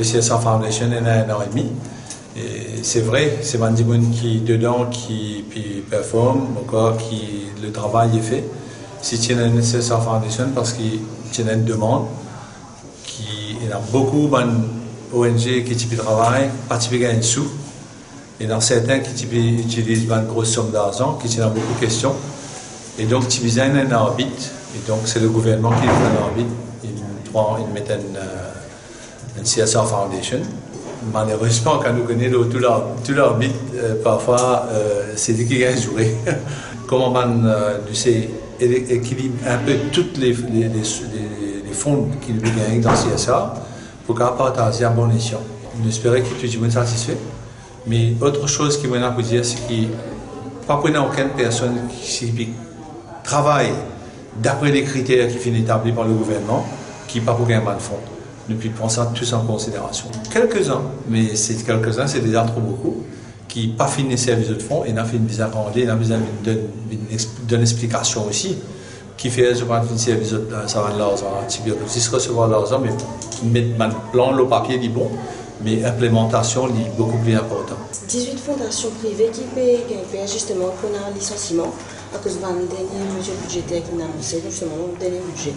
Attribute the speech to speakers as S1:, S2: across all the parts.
S1: le CSR Foundation il y a 1 an et demi. Et c'est vrai, c'est Mandimoun qui dedans, qui performe, encore, qui le travail est fait. Si tu as une CSR Foundation, parce qu'il y a une demande, il y a beaucoup d'ONG qui travaillent, pas qui gagnent sous. Et dans certains qui utilisent une grosse somme d'argent, qui ont beaucoup de questions. Et donc, tu as un arbitre. Et donc, c'est le gouvernement qui fait un arbitre. Ils mettent une CSR Foundation. Malheureusement, quand nous connaissons tout l'arbitre, parfois, c'est lui qui gagne jouer. Comment on équilibre un peu tous les fonds qui nous gagnent dans le CSR pour qu'on partage à bon escient. J'espère que tout le monde est satisfait. Mais autre chose qui m'a à dire, c'est qu'il n'y a pas aucune personne qui travaille d'après les critères qui sont établis par le gouvernement, qui n'a pas pour gagner de fonds. Depuis prend ça tous en considération. Quelques-uns, mais c'est quelques-uns, c'est déjà trop beaucoup, qui n'ont pas fini les services de fonds et n'ont fait une visa rendue, n'ont besoin d'une explication aussi, qui fait je pense une service de ça va l'argent, antibiotiques recevoir l'argent, mais mettre un plan, le papier dit bon, mais l'implémentation est beaucoup plus importante.
S2: 18 fondations privées qui paient justement pour un licenciement à cause d'un dernier mesure budgétaire qui n'a annoncé, justement, le dernier budget.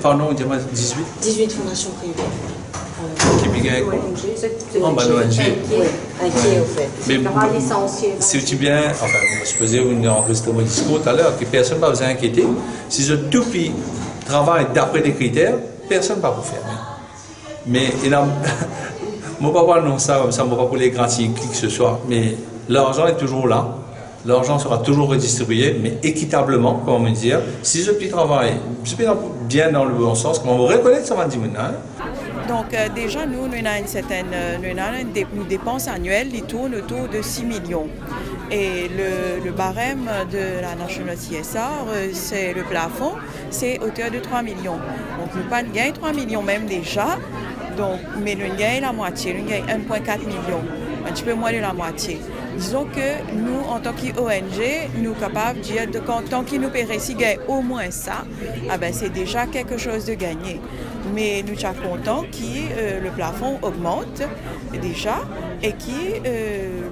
S1: Pardon, dis-moi 18
S2: 18 fondations privées.
S1: Qui gagnent
S2: inquiet au fait.
S1: Mais si tu bien, enfin, je faisais un enregistrement de discours tout à l'heure, que personne ne va vous inquiéter. Si je tout pays travaille d'après les critères, personne ne va vous faire. Mais il a. Moi, pas non ça, comme ça, moi pas pour les gratis qui que ce soit. Mais l'argent est toujours là. L'argent sera toujours redistribué, mais équitablement, comment me dire. Si je puis travailler, je peux bien dans le bon sens, comment vous reconnaître ça va dire maintenant.
S3: Donc déjà, nous avons une certaine nous dépenses annuelles qui tournent autour de 6 millions. Et le barème de la National CSR, c'est le plafond, c'est hauteur de 3 millions. Donc nous pas gagnons 3 millions même déjà, donc, mais nous gagnons la moitié, nous gagnons 1,4 million, un petit peu moins de la moitié. Disons que nous, en tant qu'ONG, nous sommes capables de dire que tant qu'il nous paierait si gagne au moins ça, ah ben, c'est déjà quelque chose de gagné. Mais nous sommes contents que le plafond augmente déjà et que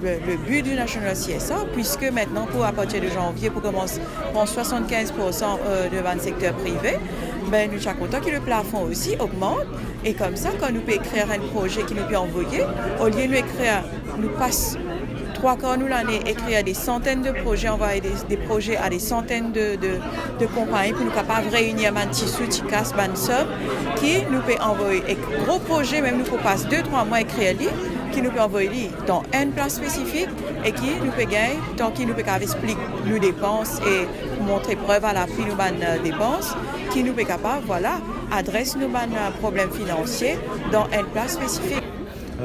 S3: le but du National CSR, puisque maintenant, à partir de janvier, pour commencer, pour 75% devant le secteur privé, ben, nous sommes contents que le plafond aussi augmente. Et comme ça, quand nous pouvons écrire un projet qui nous peut envoyer, au lieu de nous écrire, nous passe 3 quarts de l'année, écrire des centaines de projets, envoyer des projets à des centaines de compagnies pour nous capables de réunir un petit sous, qui casse, une somme, qui nous peut envoyer un gros projet, même nous faut passer 2-3 mois à écrire lui, qui nous peut envoyer dans une place spécifique et qui nous peut gagner, tant qu'il nous peut expliquer nos dépenses et montrer preuve à l'appui de nos dépenses, qui nous peut capable, voilà, adresse nos problèmes financiers dans une place spécifique.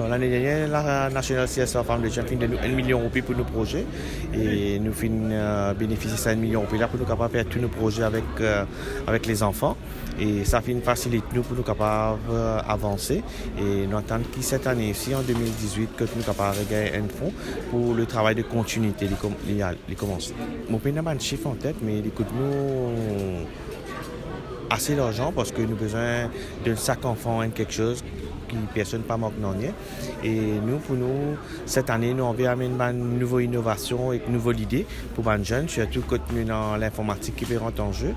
S4: L'année dernière, la National CSR Foundation a donné 1 million de pour nos projets et nous avons bénéficié de 1 million de là pour nous capables de faire tous nos projets avec les enfants. Et ça facilite nous pour nous capables d'avancer. Et nous attendons que cette année aussi, en 2018, que nous sommes capables de gagner un fonds pour le travail de continuité. Les commence. Mon pays n'a pas de chiffre en tête, mais écoute-nous assez d'argent parce que nous avons besoin d'un sac enfant, quelque chose qui personne pas manque non rien. Et nous, pour nous, cette année, nous avons amené une nouvelle innovation et une nouvelle idée pour les jeunes, surtout quand nous dans l'informatique qui rentre en jeu.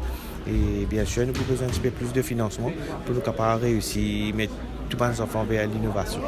S4: Et bien sûr, nous avons besoin d'un petit peu plus de financement pour nous capables de réussir, mettre tous les enfants vers l'innovation.